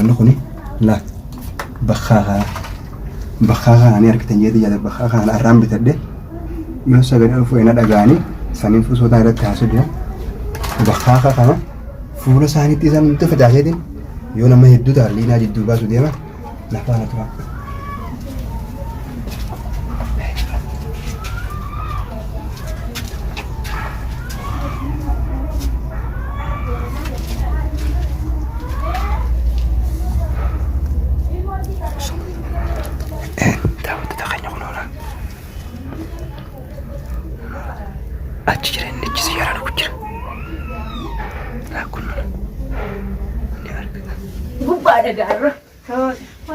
ونخوني لا بخاخا أنا أركتن يدي جالس بخاخا أنا أرام بتده يوسف قال ألفو إنا دعاني سنين فوسو دايرة تحسدها بخاخا كنا فولا ساني تيزان متفدا هيدين يونا ما يدو دارلينا جدو باسو ديما نحبانا تبا أجرين نجسي يا رانو كجر لا كل Buba ada garra.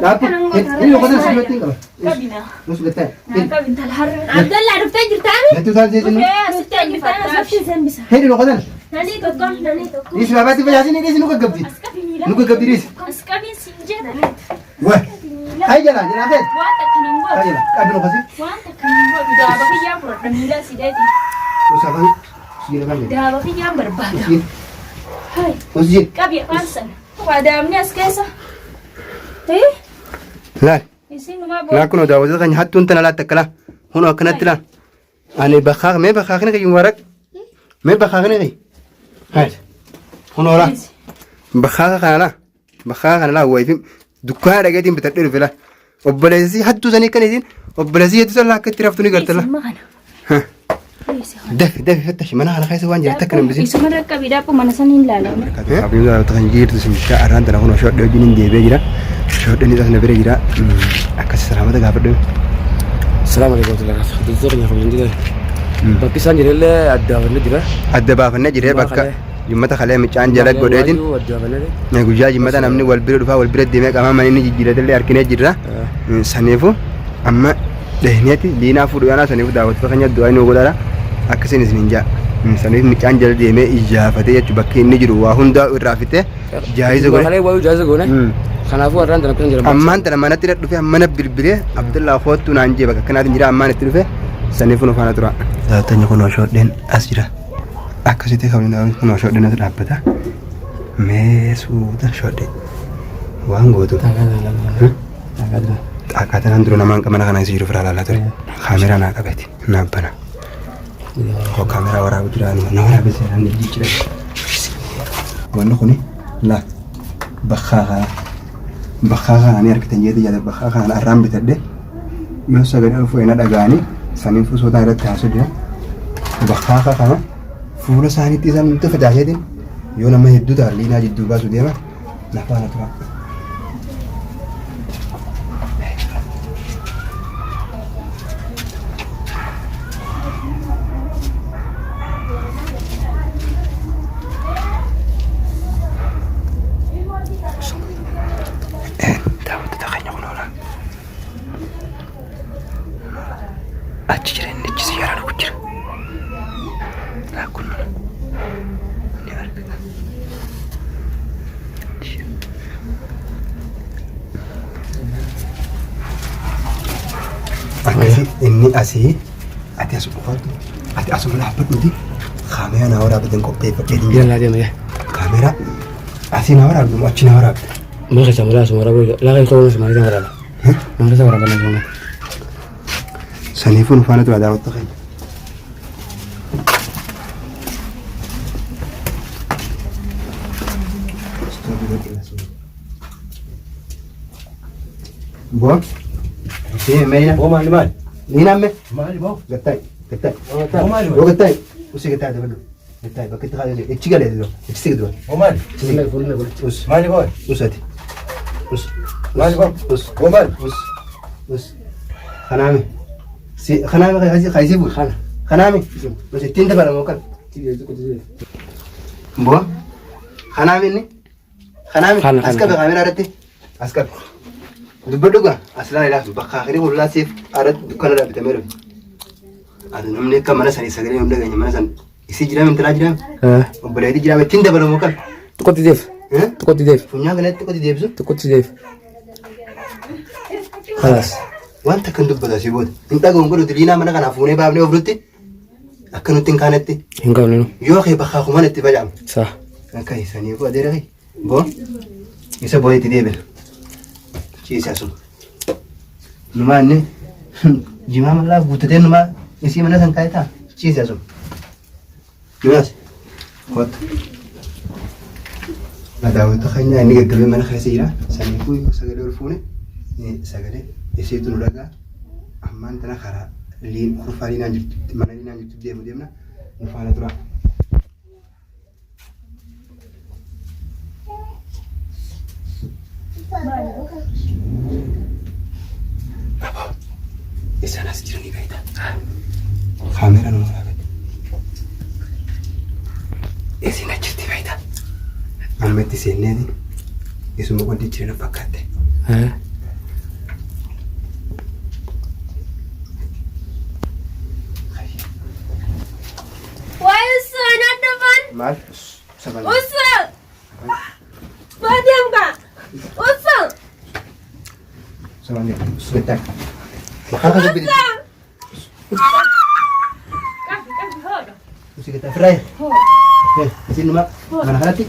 لا إيه لو قدر سمعتين كلا Kabina. نص قتال Kabin talhar. Abdullah عرفت جرتاني؟ أنتوا ثالث جيتوا عرفت جرتاني سبتي زنبسا. هيدي لو قدر ناني تقول ناني تقول. ليش باباتي بجازين ليش نوكا قبضي Askabi mila. نوكا قبضي ليش Askabi sinjana. وين هاي جلا جلا هاي Wanta kanangwa. هاي جلا قدر قصدي Wanta kanangwa. Daba kaya pura mila sidati. وسافر سجين كان Daba kaya berbada. سجين Hai. وسجين Kabi pansan. Padamnya askesa. Eh? لا Isin ma bo. لا كنا داوود كان حتى أنت لا تكلا هنا كنت لا أنا بخاخ ما بخاخني كي يمرك ما بخاخني كي هاي هنا ولا بخاخ أنا لا بخاخ أنا لا هو يفهم دكان رجعتين بتدري فيلا وبلازي حتى زني كان يدين وبلازي يتصل كتير أفتوني قلت له ها دف فتش منها أنا خايس وان جرت كلام بزين Isu mereka bida pemanasan hilala. أبي لا تغنجير تسمع شعر عندنا هنا شو ده جنين دي بيجرا شو ده نيجا نبرة جرا أكثر سلامة قابل ده السلام عليكم ورحمة الله وبركاته. دكتور يا خالد جديد. باقي سان جريل أدى بندرة. أدى بافنا جرير بكا جمّة خلاه ميشان جلاد بدأين. نقول جا جمّة نامني والبرد فا والبرد دماغ أمام مني جريد اللي أركنه جرا سنيفو أما دهنيتي دينا فوريانا سنيفو دعوت فخني دعاء نقوله أكثر نسنجا سنيف ميشان جلاد دماغ إجابته يجبكي نجرو وهوندا الرافته جاهز قول. خليه وايد جاهز قول. خنافو أران تنا كن جرا. أمان تنا ما نتيرة تلفه أمان بربرة عبد الله أخوات تنانجي بكا كنا تنجرا أمان تلفه سنيفو نفانا ترى. لا تنجكون وشوت دين أسجرا. أكثر تخافين داون كنا وشوت دين أتلا بتا. مسودا شوت دين. وانغو تو. أكادنا ندرو نمان كمان كنا يسيرو فرلا لا ترى. كاميرا ناكابتي نابنا. هو كاميرا ورا بجراني نورا بسيران نجيجرا. ونخوني لا بخاخا أنا أركتن يدي جالس بخاخا أنا أرام بتده يوسف قال ألفو إنا دعاني سنين فوسو دايرة تحسدها بخاخا كنا فولا ساني تيزان متفدا هيدين يونا ما يدو دارلينا جدو باسو ديما نحبانا تبا أجرين نجسي يا رانو كجر لا كل إني أسي أتي أسبوعات أتي أسبوع لحبت مدي خاميرا نورا بدن كوبي بدين يلا دي مية. كاميرا أسي نورا بدن أتشي نورا ما خش مرة سمرة بقول لا غير كلام سمرة ده مرة. ما خش مرة بنا سمرة. سنيفون فانا تبع دعوة تخيل بوا في مينا هو مالي مال. مين عمي مالي بو. قتاي هو مالي هو قتاي وسي قتاي ده بدو قتاي بكت هذا اتشي قال له اتشي قدوا هو مالي. فلنا وس مالي بو. وساتي وس مالي بو. وس هو مالي. وس خنامي سي خنامي خايسي بو خنامي بس تين تبع الموكل بوا خنامي ني خنامي اسكب كاميرا رتي اسكب دبدوغا اصلا لا بخاخري ولا سيف ارد دكان لا بتمرو هذا نمني كمان سني سغري من دغني من سن يسجل من تراجم وبلادي جرا تين تبع الموكل تكوت ديف. تكوت ديف. فنيا غلط تكوت ديف تكوت ديف. خلاص. وانت كنت بدأ سيبود انت قوم قلت لينا من كان عفوني بابني وفرتي أكنو تنكانتي هنقول لنا. يو أخي بخاخو ما نتبجام صح. أكاي سني بو أديري بو isa booyetti deebina ciisaa sun numaa inni jimaa mallaa guuttatee numaa isii mana san kaa'e ta'a ciisaa sun jimaas kootta madaawwata keenyaa inni gaggabee mana keessa jira saniifuu sagalee ol fuune sagalee isiitu nu dhagaa ammaan tana karaa kurfaa liinaan jirtu mana liinaan jirtu deemna nu faana tura. Apa? Isaan as jiranii beektaa? Kaameera nama dhaabate. Isin achitti beektaa? Amma itti seenneeti isuma wanti jireenya fakkaatte. Maal? Usa! Badiam ka! Usa! Samannya, sebentar. Makanya saya beli. Mesti kita fry. Sini mak. Mana hati?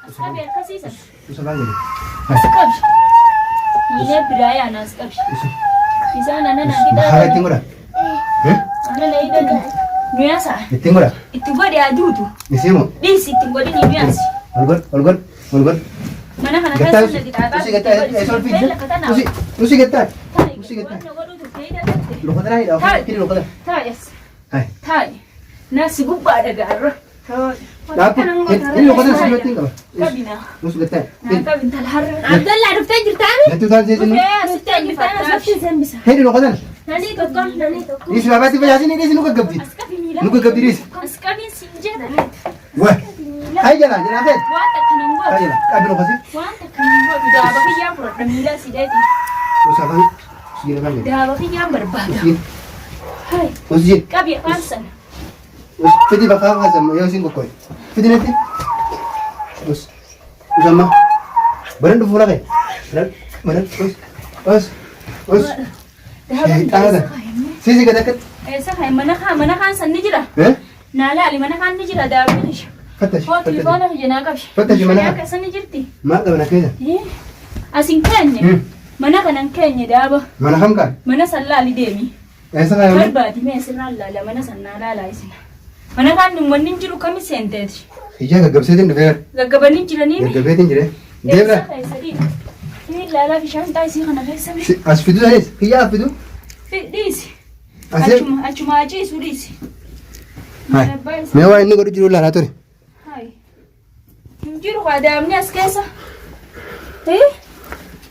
Askabi arkasiisa. Usa bang ini. Askabi. Ile biraya na askabi. Isa na kita. Mahal tinggal dah. Ana na ida ni. Nyasa. Tinggal dah. Itu gua dia adudu. Di sini. Di situ gua di nyasi. Olgon. Mana kana Gatal. kaya kita apa? Mesti gatal. Sol fit. Mesti gatal. Mesti gatal. Lo kata dah. Okey, kiri lo kata. Tayas. Hai. Tay. Nasi gubba da garra. Dapat. Ini lo kata sudah tinggal. Kabina. Mesti gatal. Kabin talhar. Abdullah rufta jirtani? Nanti tahu je sini. Sita jirtani nafsi sen bisa. Hei lo kata. Nani to kon. Ini sudah pasti bayar sini di sini nuka gabdi. Askabi mila. Nuka gabdi dis. Askabi sinjana. Wah. Hai jalan Fed. Wanta kaningwa. Hai jalan. Kabel apa sih? Wanta kaningwa. Da ba ki jam pro mila sidati. Usah bang. Segini bang. Da ba ki jam berbada. Segini. Hai. Usjin. Kabi pansan. Fedi bakal nggak sama yang singkong koi. Fedi nanti. Usama. Beran dulu lagi. Beran. Us. Ada. Sisi kedekat. Esa hai mana kan san ni jira. Nala ali mana kan ni jira da ba shi. Fatash. Ho telefona fi jana kabi. Fatash mana Ya kan? ka san ni jirti. Ma ka mana kaya? Asin kenya. Mana kanan kenya da ba. Mana ham kan? Mana sallali demi. Esa kaya Har mana? ba di me sirran lala mana sanna lala isina. Mana kan dum wannan jiru kami senteti. Hijau gagap sedin deh. Gaggabanin jira ni me. Gagap sedin jadi. Debra. Ni lala fi shan ta isi kana kai sami. Asfidu anis. Hijau asfidu. Disi. Asif. Achuma aje su disi. Hai. Mewa ini kau dijual lah tu. Hai. Jiru kada amni askesa.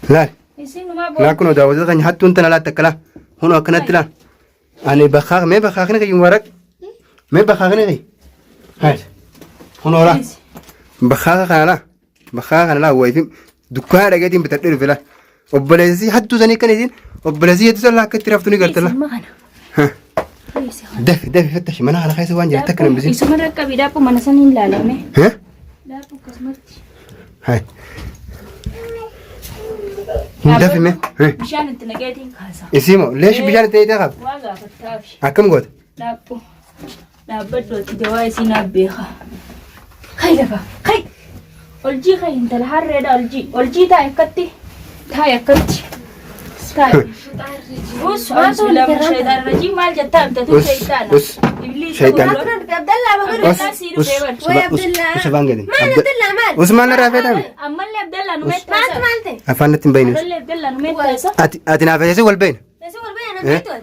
Lal. Isi numa bo. Nak kuno dah. Wajah kan hatun tanah taklah. Huno akan tilah. Ane bakar, me bakar ni kau warak. Me bakar ni kau. Hai. Huno lah. Bakar kan lah. Bakar kan lah. Wajib. Dukkan ada ketim betul betul lah. Obbalasi hatu zani kan izin. Obbalasi itu salah ketiraf tu ni kerja lah. Dafi فتش mana ana khaisa wanja takram bizi. Isu mereka bida po manasanin lala me. Ha? Da po kasmati. Hai. Dafi me. Bishan intinagetin kasa. Isimo, ليش بيجان تيدا Waga fatafi. أكم قد؟ Da po. Da baddo ti da wai sina beha. Kai dafa. Kai. Olji kai intal harre da olji ta yakatti. Ta yakatti. Tai. Us masula shaytan rajim mal jatta tu shaytan. Iblis. Shaytan. Abdullah bagar nasiru bewan. Us bangin. Usman rafetan. Amal Abdullah numet malte. Afanat bayin. Abdullah numet sa. Ati nafasi wal bayin. Nasi wal bayan natu.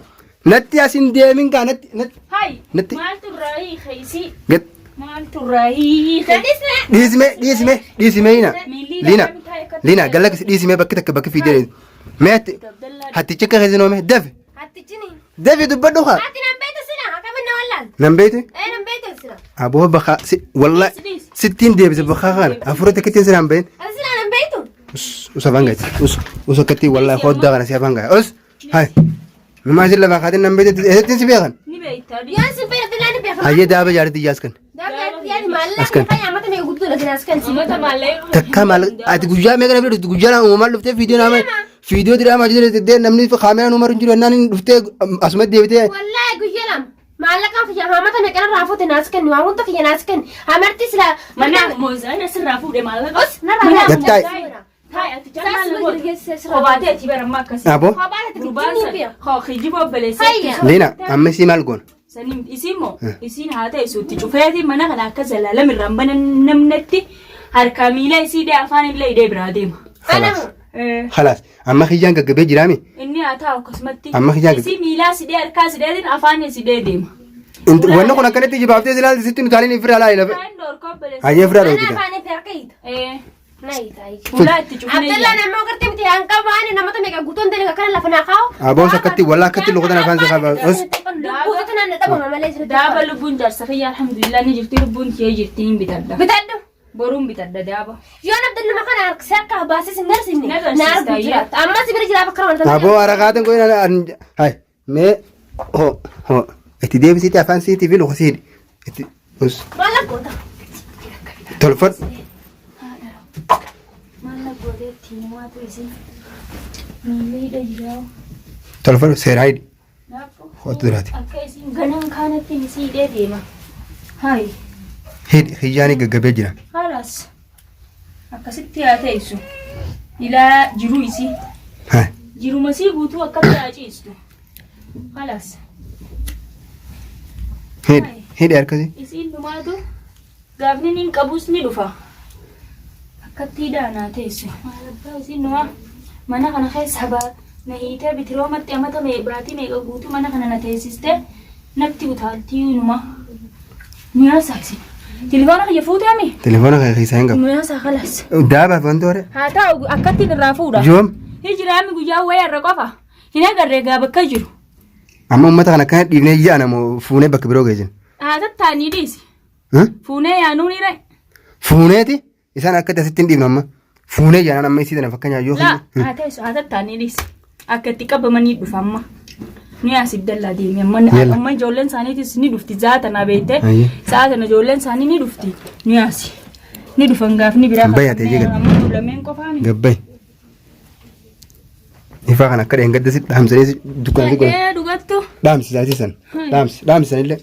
Natti asin dia min ka nat. Hai. Natti. Mal tu rai khaisi. Get. Mal tu rai. Disme ina. Lina galak disme bakita bakki fi dere. مات هتيجي كذا نومه دف هتجيني دف يدبدوها هاتي نبيت السنة كمان ولا نبيته ايه نبيت السنة ابوه بخا والله 60 دي بس بخا غان افرت كتير زران بين السنة نبيته us avanga us كتير والله خد ده انا سيفanga us هاي ما زل بخا نبيته ايه تنسبيغان يا سبيرة الله نبيها هاي ده بجارتي جاسكن يعني مالك كان ما تني يقول لك ناس كان Mata malay. تكمل اتجوجا ميغنا فيديو تجوجا وما لفت فيديو نام فيديو درا ما جدي نمني في خامه نمر نجرو نان لفت اسمت ديبته والله يقول يلام Maallaqa kiyya haamata meeqana raafute naas kenni waa hunda kiyya naas kenni amartii sila Mana moozaan asirraa fuudhe maallaqa. os narraa Gattai. Taa'e ati jaalala kobaatee ati barammaa akkasii. Abo. Gurbaan sana hoo kijjiba obboleessee. Liina amma isii maal goona? Saniin isiin moo isiin haa ta'e suutti cufeeti mana kana akka zalaalam irraan bana namnetti harkaa miila isii dhee afaan illee hidhee biraa deema. Khalaas. Khalaas. Amma kiyyaan gaggabee jiraami? Inni haa ta'u akkasumatti. Amma kiyyaan isii miilaa sidhee harkaa sidheetiin afaan sidhee deema. wanni kun akkanatti jibaaftee silaalti sitti nutaaleen ifirraa laa ilafe. Kaan doorkoo obboleessee. Hayyee ifirraa Ana dhoofita. afaan itti harka hiita. Naayita. Fuulaa itti cufnee Abdallah nama gartee miti an qabaani namoota meeqa guutuun deelee kana lafa naa kaa'u. Aboon akkatti wallaa akkatti lukutan afaan isaa qaba. Os. Guutuu tanaan na dhabama malee sirriitti. daaba lubbuun jaarsa fayyaa alhamdulillah ni jirti lubbuun kee jirti hin bitadda. Bitadhu. Boruun bitadda daaba. Yoon Abdallah kana harkisee akka baasis hin garsiifne. Na garsiista Na argu jiraata. Amma si bira jiraata bakka ramadama. Aboo harakaatan goone hay mee ho itti deebisiiti afaan siitii fi luka siidhi. Itti us Mallaqqoota. tolfadhu. Maalla gooteetti himaatu isin miillee jiraa. Tolfadhu seeraa hidhi. Daabbo. Hootu duraati. Akka isin ganan kaanatti misiidhee deema. Hayi. Hidhi hiyyaanii gaggabee jira. Halas. Akkasitti haa teessu. Ilaa jiruu isii. Hay Jiruma sii guutuu akkatti haa ciistu. Halas. hidhi hidhi harkasii. Isiin dhumaatu gaafni niin qabus ni dhufa. Akkatti daanaa teessu. Maalabbaa isiin dhumaa mana kana keessa na hiitee bitiroomatti amata baatii meeqa guutuu mana kana na teessistee natti utaaltii numa. Nuyaasaa isin. Tilifoona kiyya fuuteemi? Telefoona kan keessaa hin qabu. Nuyaasaa kalas. Daabaa wanti hore. Haa ta'u akkatti irraa fuudha. Joom Hijiraami guyyaa wayyaa irra qofa. Hin agarree gaa bakka jiru. amma uummata kana akkana dhiibnee ijaa namoo fuunee bakka biroo geejjin. Haa tattaanii dhiisi. Fuunee yaanuu ni ra'e. Fuuneeti isaan akkatti asitti hin dhiibnu amma. Fuunee jaanaan amma isii tana fakkeenyaa yoo Laa haa ta'e haa tattaanii dhiisi. Akka itti qabamanii dhufa amma. Ni asif dallaa deemi amma ijoolleen isaaniitis ni dhufti zaata na beekte. Sa'a kana ijoolleen isaanii ni dhufti. Ni asi. Ni dhufan gaafni biraa. Bayyaatee jeegal. Amma lameen qofaami. Gabbay. Ifaa kan akka dheengadda dhaamsanii dukkanatti godhan. Dhugattu. Dhaamsisaa san. Dhaamsisanillee.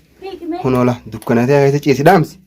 Kun oola dukkanatti akka ciisi dhaamsi.